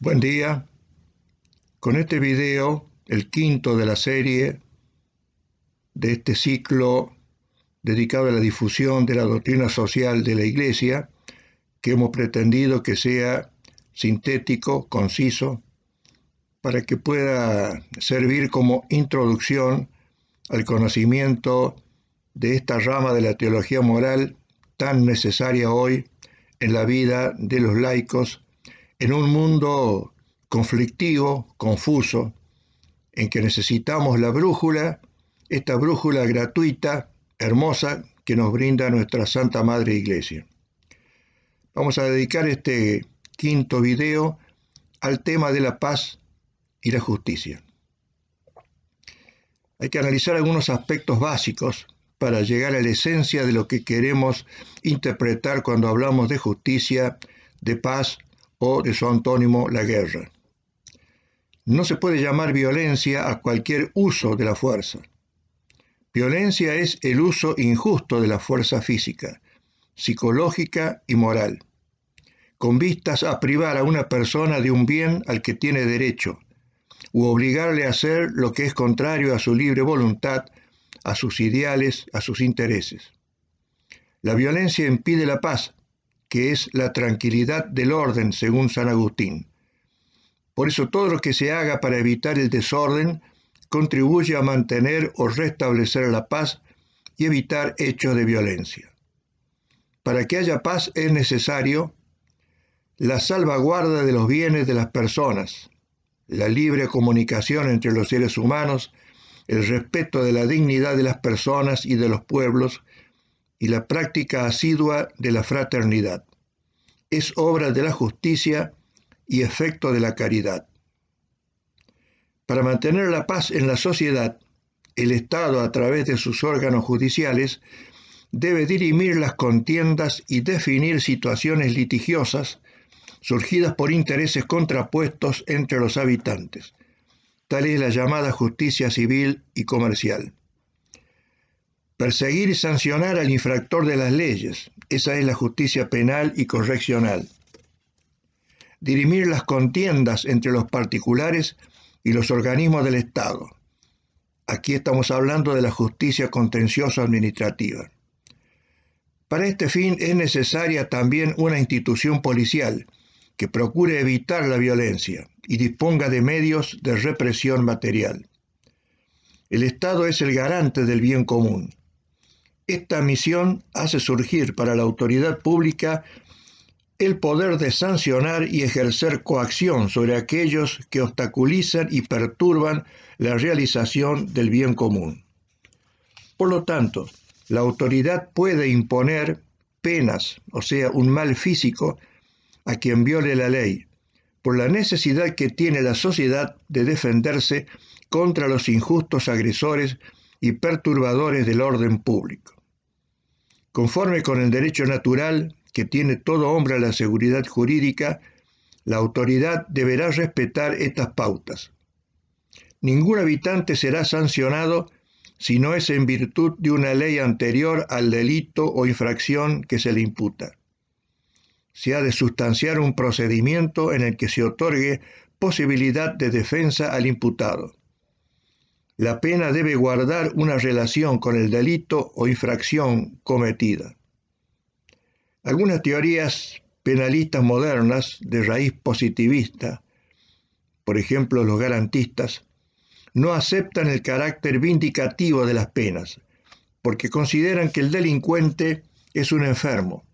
Buen día. Con este video, el quinto de la serie de este ciclo dedicado a la difusión de la doctrina social de la Iglesia, que hemos pretendido que sea sintético, conciso, para que pueda servir como introducción al conocimiento de esta rama de la teología moral tan necesaria hoy en la vida de los laicos en un mundo conflictivo, confuso, en que necesitamos la brújula, esta brújula gratuita, hermosa, que nos brinda nuestra Santa Madre Iglesia. Vamos a dedicar este quinto video al tema de la paz y la justicia. Hay que analizar algunos aspectos básicos para llegar a la esencia de lo que queremos interpretar cuando hablamos de justicia, de paz o de su antónimo, la guerra. No se puede llamar violencia a cualquier uso de la fuerza. Violencia es el uso injusto de la fuerza física, psicológica y moral, con vistas a privar a una persona de un bien al que tiene derecho, u obligarle a hacer lo que es contrario a su libre voluntad, a sus ideales, a sus intereses. La violencia impide la paz, que es la tranquilidad del orden, según San Agustín. Por eso todo lo que se haga para evitar el desorden contribuye a mantener o restablecer la paz y evitar hechos de violencia. Para que haya paz es necesario la salvaguarda de los bienes de las personas, la libre comunicación entre los seres humanos, el respeto de la dignidad de las personas y de los pueblos y la práctica asidua de la fraternidad. Es obra de la justicia y efecto de la caridad. Para mantener la paz en la sociedad, el Estado, a través de sus órganos judiciales, debe dirimir las contiendas y definir situaciones litigiosas surgidas por intereses contrapuestos entre los habitantes. Tal es la llamada justicia civil y comercial. Perseguir y sancionar al infractor de las leyes, esa es la justicia penal y correccional. Dirimir las contiendas entre los particulares y los organismos del Estado. Aquí estamos hablando de la justicia contenciosa administrativa. Para este fin es necesaria también una institución policial que procure evitar la violencia y disponga de medios de represión material. El Estado es el garante del bien común. Esta misión hace surgir para la autoridad pública el poder de sancionar y ejercer coacción sobre aquellos que obstaculizan y perturban la realización del bien común. Por lo tanto, la autoridad puede imponer penas, o sea, un mal físico, a quien viole la ley, por la necesidad que tiene la sociedad de defenderse contra los injustos agresores y perturbadores del orden público. Conforme con el derecho natural que tiene todo hombre a la seguridad jurídica, la autoridad deberá respetar estas pautas. Ningún habitante será sancionado si no es en virtud de una ley anterior al delito o infracción que se le imputa. Se ha de sustanciar un procedimiento en el que se otorgue posibilidad de defensa al imputado. La pena debe guardar una relación con el delito o infracción cometida. Algunas teorías penalistas modernas de raíz positivista, por ejemplo los garantistas, no aceptan el carácter vindicativo de las penas, porque consideran que el delincuente es un enfermo,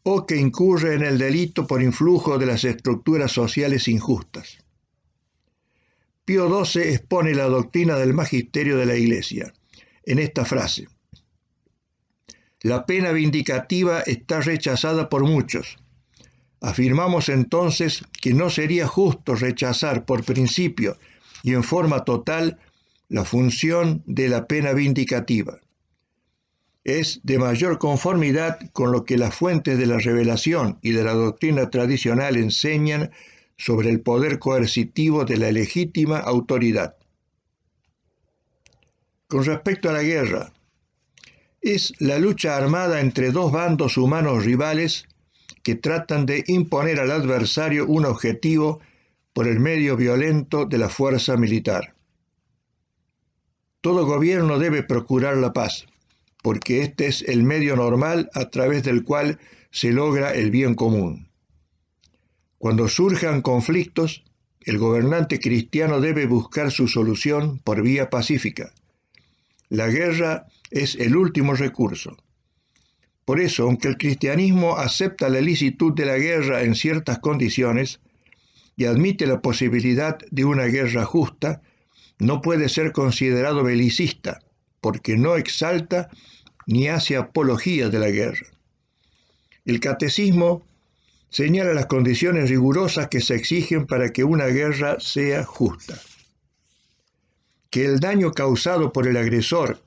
o que incurre en el delito por influjo de las estructuras sociales injustas. Pío XII expone la doctrina del magisterio de la Iglesia en esta frase: la pena vindicativa está rechazada por muchos. Afirmamos entonces que no sería justo rechazar por principio y en forma total la función de la pena vindicativa. Es de mayor conformidad con lo que las fuentes de la revelación y de la doctrina tradicional enseñan sobre el poder coercitivo de la legítima autoridad. Con respecto a la guerra, es la lucha armada entre dos bandos humanos rivales que tratan de imponer al adversario un objetivo por el medio violento de la fuerza militar. Todo gobierno debe procurar la paz, porque este es el medio normal a través del cual se logra el bien común. Cuando surjan conflictos, el gobernante cristiano debe buscar su solución por vía pacífica. La guerra es el último recurso. Por eso, aunque el cristianismo acepta la licitud de la guerra en ciertas condiciones y admite la posibilidad de una guerra justa, no puede ser considerado belicista, porque no exalta ni hace apología de la guerra. El catecismo señala las condiciones rigurosas que se exigen para que una guerra sea justa. Que el daño causado por el agresor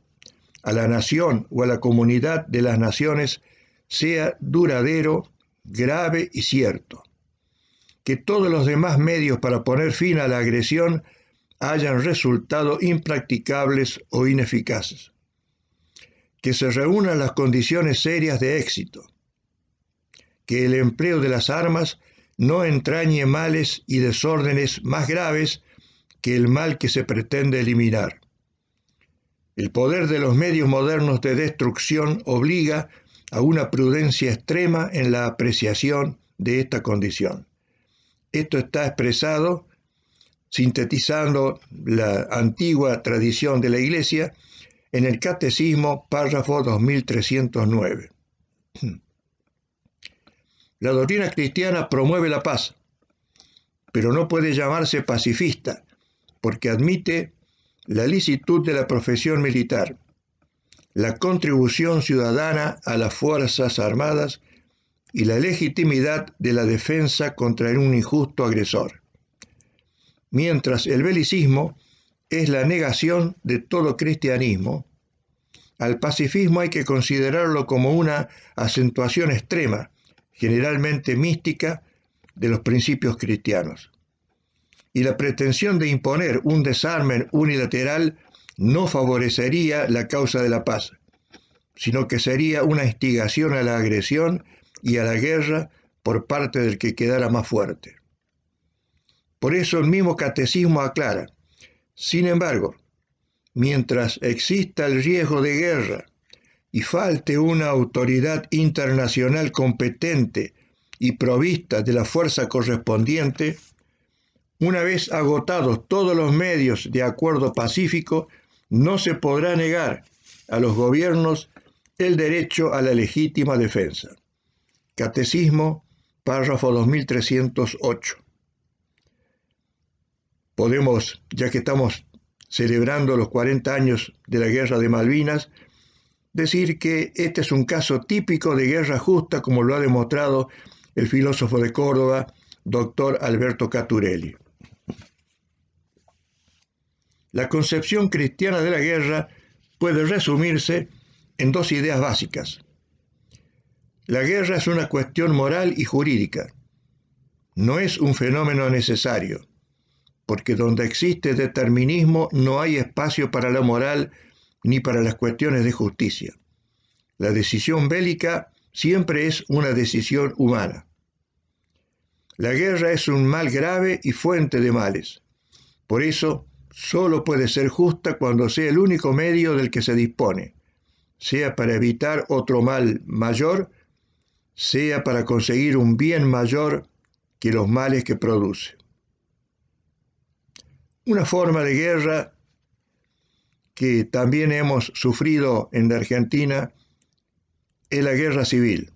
a la nación o a la comunidad de las naciones sea duradero, grave y cierto. Que todos los demás medios para poner fin a la agresión hayan resultado impracticables o ineficaces. Que se reúnan las condiciones serias de éxito. Que el empleo de las armas no entrañe males y desórdenes más graves que el mal que se pretende eliminar. El poder de los medios modernos de destrucción obliga a una prudencia extrema en la apreciación de esta condición. Esto está expresado, sintetizando la antigua tradición de la Iglesia, en el Catecismo, párrafo 2309. La doctrina cristiana promueve la paz, pero no puede llamarse pacifista, porque admite la licitud de la profesión militar, la contribución ciudadana a las Fuerzas Armadas y la legitimidad de la defensa contra un injusto agresor. Mientras el belicismo es la negación de todo cristianismo, al pacifismo hay que considerarlo como una acentuación extrema, generalmente mística, de los principios cristianos. Y la pretensión de imponer un desarme unilateral no favorecería la causa de la paz, sino que sería una instigación a la agresión y a la guerra por parte del que quedara más fuerte. Por eso el mismo catecismo aclara: sin embargo, mientras exista el riesgo de guerra y falte una autoridad internacional competente y provista de la fuerza correspondiente, una vez agotados todos los medios de acuerdo pacífico, no se podrá negar a los gobiernos el derecho a la legítima defensa. Catecismo, párrafo 2308. Podemos, ya que estamos celebrando los 40 años de la Guerra de Malvinas, decir que este es un caso típico de guerra justa, como lo ha demostrado el filósofo de Córdoba, doctor Alberto Caturelli. La concepción cristiana de la guerra puede resumirse en dos ideas básicas. La guerra es una cuestión moral y jurídica. No es un fenómeno necesario, porque donde existe determinismo no hay espacio para la moral ni para las cuestiones de justicia. La decisión bélica siempre es una decisión humana. La guerra es un mal grave y fuente de males. Por eso, solo puede ser justa cuando sea el único medio del que se dispone, sea para evitar otro mal mayor, sea para conseguir un bien mayor que los males que produce. Una forma de guerra que también hemos sufrido en la Argentina es la guerra civil,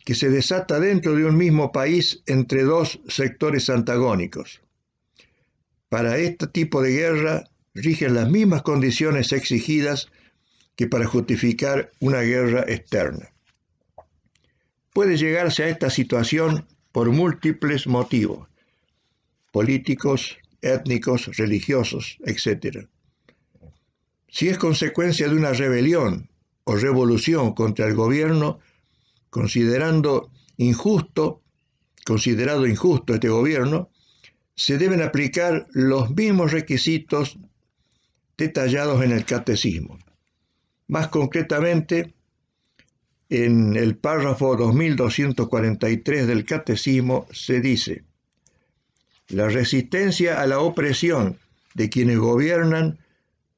que se desata dentro de un mismo país entre dos sectores antagónicos. Para este tipo de guerra rigen las mismas condiciones exigidas que para justificar una guerra externa. Puede llegarse a esta situación por múltiples motivos: políticos, étnicos, religiosos, etc. Si es consecuencia de una rebelión o revolución contra el gobierno, considerado injusto este gobierno, se deben aplicar los mismos requisitos detallados en el catecismo. Más concretamente, en el párrafo 2243 del catecismo se dice: La resistencia a la opresión de quienes gobiernan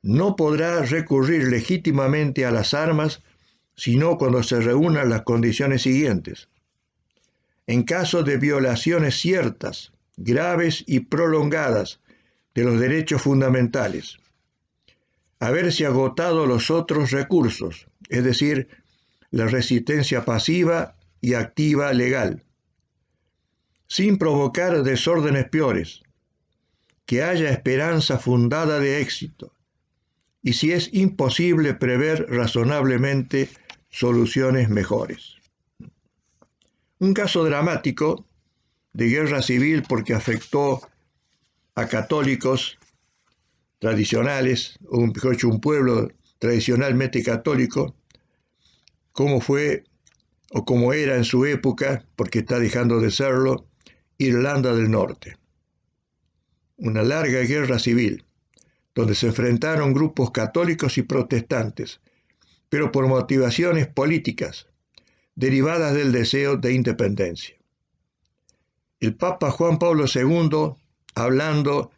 no podrá recurrir legítimamente a las armas sino cuando se reúnan las condiciones siguientes. En caso de violaciones ciertas, graves y prolongadas de los derechos fundamentales, haberse agotado los otros recursos, es decir, la resistencia pasiva y activa legal, sin provocar desórdenes peores, que haya esperanza fundada de éxito, y si es imposible prever razonablemente soluciones mejores. Un caso dramático de guerra civil porque afectó a católicos tradicionales, o mejor dicho, un pueblo tradicionalmente católico, como fue o como era en su época, porque está dejando de serlo, Irlanda del Norte. Una larga guerra civil, donde se enfrentaron grupos católicos y protestantes, pero por motivaciones políticas, derivadas del deseo de independencia. El Papa Juan Pablo II, hablando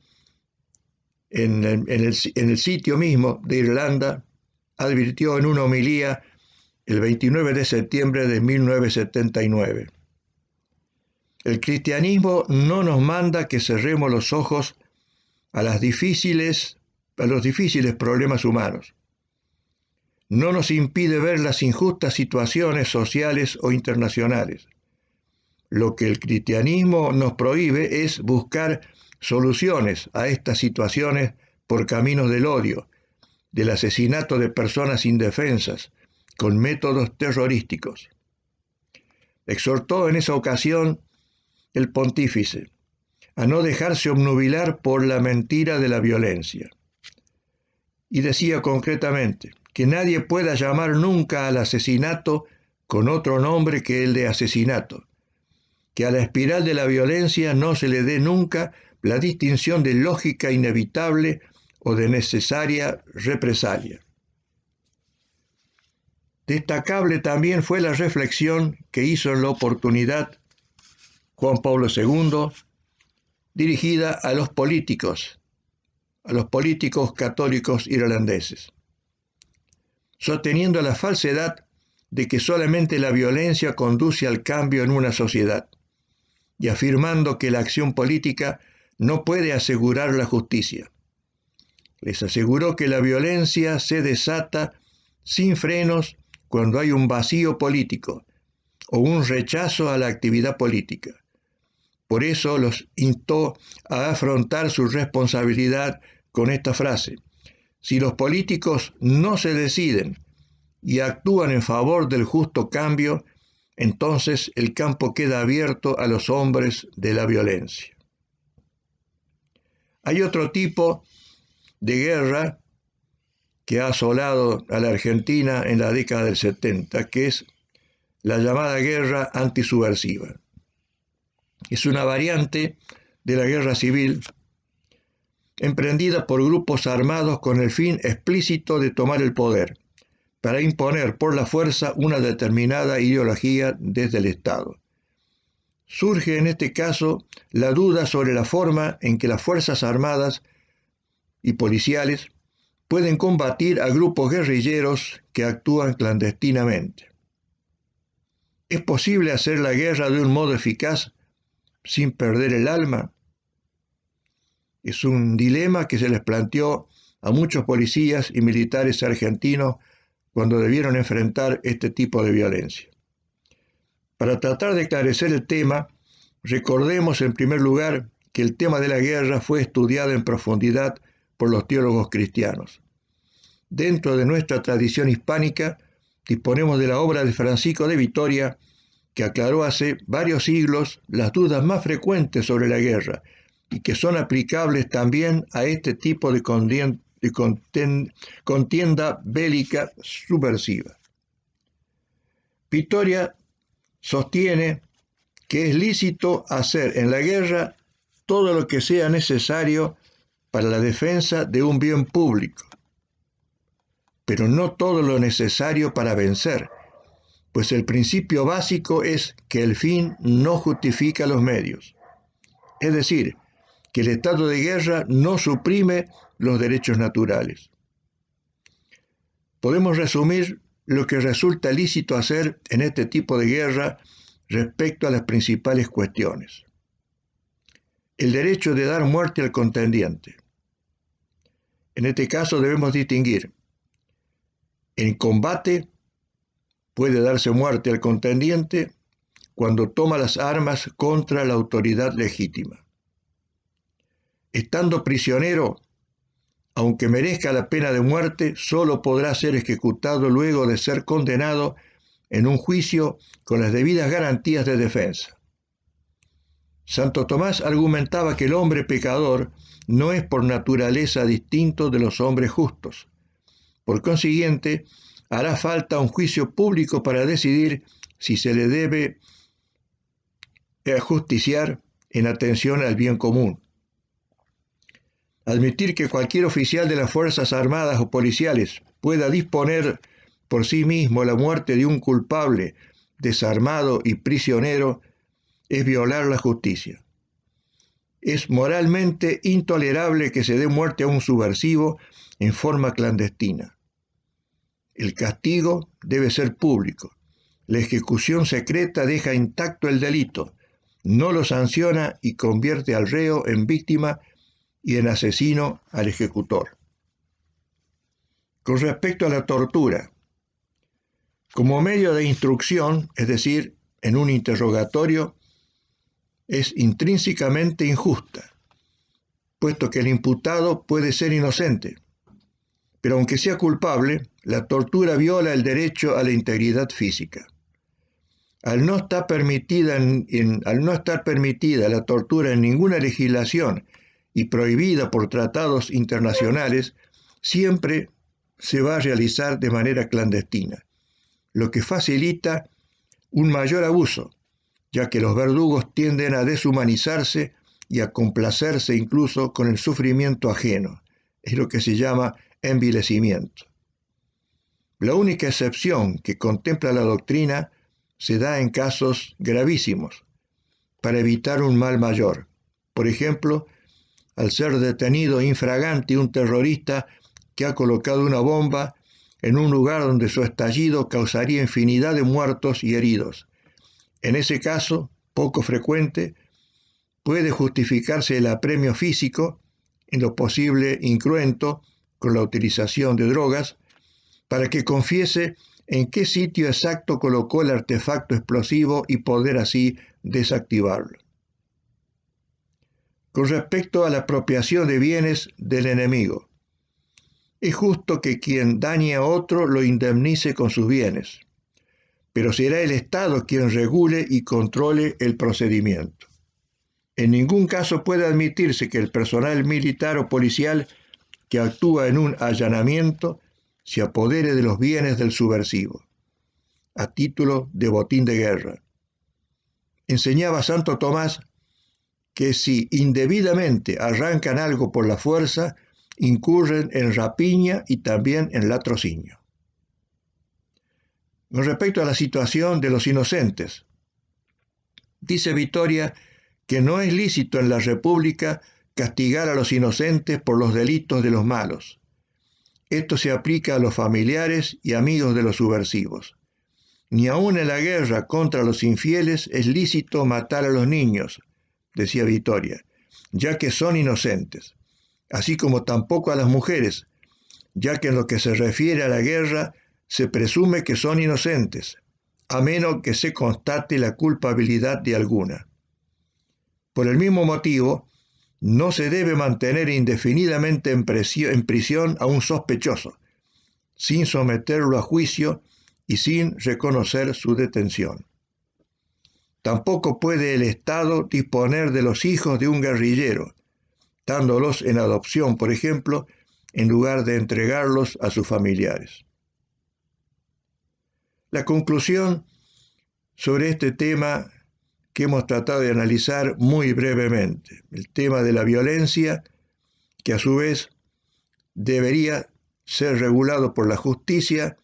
en el sitio mismo de Irlanda, advirtió en una homilía el 29 de septiembre de 1979. El cristianismo no nos manda que cerremos los ojos a los difíciles problemas humanos. No nos impide ver las injustas situaciones sociales o internacionales. Lo que el cristianismo nos prohíbe es buscar soluciones a estas situaciones por caminos del odio, del asesinato de personas indefensas, con métodos terrorísticos. Exhortó en esa ocasión el pontífice a no dejarse obnubilar por la mentira de la violencia. Y decía concretamente que nadie pueda llamar nunca al asesinato con otro nombre que el de asesinato, que a la espiral de la violencia no se le dé nunca la distinción de lógica inevitable o de necesaria represalia. Destacable también fue la reflexión que hizo en la oportunidad Juan Pablo II, dirigida a los políticos católicos irlandeses, sosteniendo la falsedad de que solamente la violencia conduce al cambio en una sociedad y afirmando que la acción política no puede asegurar la justicia. Les aseguró que la violencia se desata sin frenos cuando hay un vacío político o un rechazo a la actividad política. Por eso los instó a afrontar su responsabilidad con esta frase: si los políticos no se deciden y actúan en favor del justo cambio, entonces el campo queda abierto a los hombres de la violencia. Hay otro tipo de guerra que ha asolado a la Argentina en la década del 70, que es la llamada guerra antisubversiva. Es una variante de la guerra civil emprendida por grupos armados con el fin explícito de tomar el poder, para imponer por la fuerza una determinada ideología desde el Estado. Surge en este caso la duda sobre la forma en que las Fuerzas Armadas y policiales pueden combatir a grupos guerrilleros que actúan clandestinamente. ¿Es posible hacer la guerra de un modo eficaz sin perder el alma? Es un dilema que se les planteó a muchos policías y militares argentinos cuando debieron enfrentar este tipo de violencia. Para tratar de esclarecer el tema, recordemos en primer lugar que el tema de la guerra fue estudiado en profundidad por los teólogos cristianos. Dentro de nuestra tradición hispánica, disponemos de la obra de Francisco de Vitoria, que aclaró hace varios siglos las dudas más frecuentes sobre la guerra y que son aplicables también a este tipo de contienda bélica subversiva. Vitoria sostiene que es lícito hacer en la guerra todo lo que sea necesario para la defensa de un bien público, pero no todo lo necesario para vencer, pues el principio básico es que el fin no justifica los medios. Es decir, que el estado de guerra no suprime los derechos naturales. Podemos resumir lo que resulta lícito hacer en este tipo de guerra respecto a las principales cuestiones. El derecho de dar muerte al contendiente. En este caso debemos distinguir. En combate puede darse muerte al contendiente cuando toma las armas contra la autoridad legítima. Estando prisionero, aunque merezca la pena de muerte, solo podrá ser ejecutado luego de ser condenado en un juicio con las debidas garantías de defensa. Santo Tomás argumentaba que el hombre pecador no es por naturaleza distinto de los hombres justos. Por consiguiente, hará falta un juicio público para decidir si se le debe justiciar en atención al bien común. Admitir que cualquier oficial de las Fuerzas Armadas o policiales pueda disponer por sí mismo la muerte de un culpable desarmado y prisionero es violar la justicia. Es moralmente intolerable que se dé muerte a un subversivo en forma clandestina. El castigo debe ser público. La ejecución secreta deja intacto el delito, no lo sanciona y convierte al reo en víctima y en asesino al ejecutor. Con respecto a la tortura, como medio de instrucción, es decir, en un interrogatorio, es intrínsecamente injusta, puesto que el imputado puede ser inocente, pero aunque sea culpable, la tortura viola el derecho a la integridad física. Al no estar permitida la tortura en ninguna legislación y prohibida por tratados internacionales, siempre se va a realizar de manera clandestina, lo que facilita un mayor abuso, ya que los verdugos tienden a deshumanizarse y a complacerse incluso con el sufrimiento ajeno. Es lo que se llama envilecimiento. La única excepción que contempla la doctrina se da en casos gravísimos, para evitar un mal mayor. Por ejemplo, al ser detenido infraganti un terrorista que ha colocado una bomba en un lugar donde su estallido causaría infinidad de muertos y heridos. En ese caso, poco frecuente, puede justificarse el apremio físico, en lo posible incruento, con la utilización de drogas, para que confiese en qué sitio exacto colocó el artefacto explosivo y poder así desactivarlo. Con respecto a la apropiación de bienes del enemigo, es justo que quien dañe a otro lo indemnice con sus bienes, pero será el Estado quien regule y controle el procedimiento. En ningún caso puede admitirse que el personal militar o policial que actúa en un allanamiento se apodere de los bienes del subversivo, a título de botín de guerra. Enseñaba Santo Tomás que si indebidamente arrancan algo por la fuerza, incurren en rapiña y también en latrocinio. Con respecto a la situación de los inocentes, dice Vitoria que no es lícito en la República castigar a los inocentes por los delitos de los malos. Esto se aplica a los familiares y amigos de los subversivos. Ni aun en la guerra contra los infieles es lícito matar a los niños, decía Vitoria, ya que son inocentes, así como tampoco a las mujeres, ya que en lo que se refiere a la guerra se presume que son inocentes, a menos que se constate la culpabilidad de alguna. Por el mismo motivo, no se debe mantener indefinidamente en prisión a un sospechoso, sin someterlo a juicio y sin reconocer su detención. Tampoco puede el Estado disponer de los hijos de un guerrillero, dándolos en adopción, por ejemplo, en lugar de entregarlos a sus familiares. La conclusión sobre este tema que hemos tratado de analizar muy brevemente, el tema de la violencia, que a su vez debería ser regulado por la justicia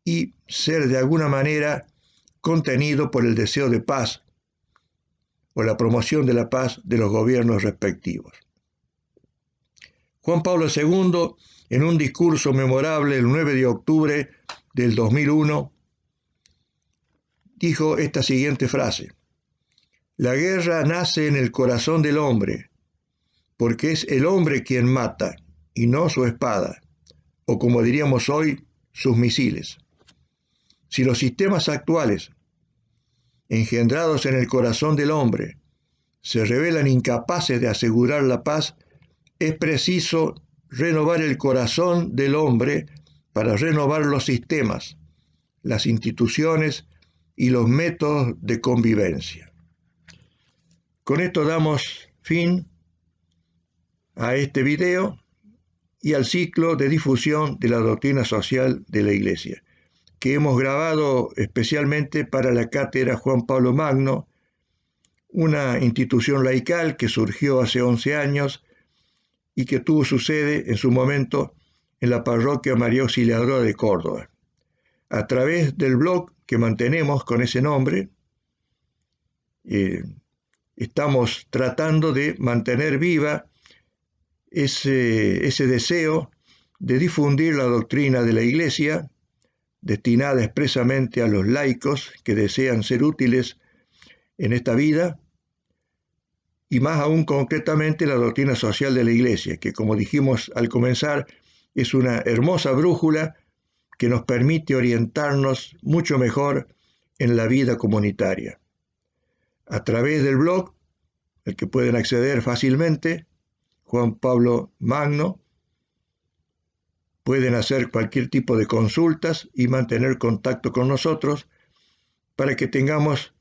y ser de alguna manera contenido por el deseo de paz, o la promoción de la paz de los gobiernos respectivos. Juan Pablo II, en un discurso memorable el 9 de octubre del 2001, dijo esta siguiente frase: «La guerra nace en el corazón del hombre, porque es el hombre quien mata, y no su espada, o como diríamos hoy, sus misiles. Si los sistemas actuales, engendrados en el corazón del hombre, se revelan incapaces de asegurar la paz, es preciso renovar el corazón del hombre para renovar los sistemas, las instituciones y los métodos de convivencia». Con esto damos fin a este video y al ciclo de difusión de la doctrina social de la Iglesia, que hemos grabado especialmente para la Cátedra Juan Pablo Magno, una institución laical que surgió hace 11 años y que tuvo su sede en su momento en la parroquia María Auxiliadora de Córdoba. A través del blog que mantenemos con ese nombre, estamos tratando de mantener viva ese deseo de difundir la doctrina de la Iglesia, destinada expresamente a los laicos que desean ser útiles en esta vida, y más aún concretamente la doctrina social de la Iglesia, que, como dijimos al comenzar, es una hermosa brújula que nos permite orientarnos mucho mejor en la vida comunitaria. A través del blog, al que pueden acceder fácilmente, Juan Pablo Magno, pueden hacer cualquier tipo de consultas y mantener contacto con nosotros para que tengamos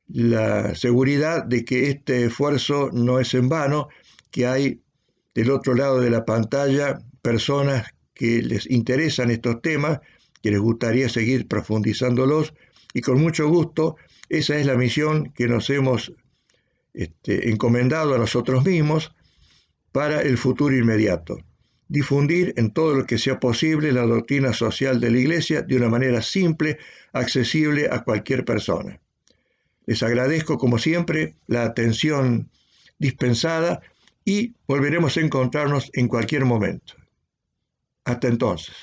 la seguridad de que este esfuerzo no es en vano, que hay del otro lado de la pantalla personas que les interesan estos temas, que les gustaría seguir profundizándolos, y con mucho gusto esa es la misión que nos hemos encomendado a nosotros mismos para el futuro inmediato: difundir en todo lo que sea posible la doctrina social de la Iglesia de una manera simple, accesible a cualquier persona. Les agradezco, como siempre, la atención dispensada y volveremos a encontrarnos en cualquier momento. Hasta entonces.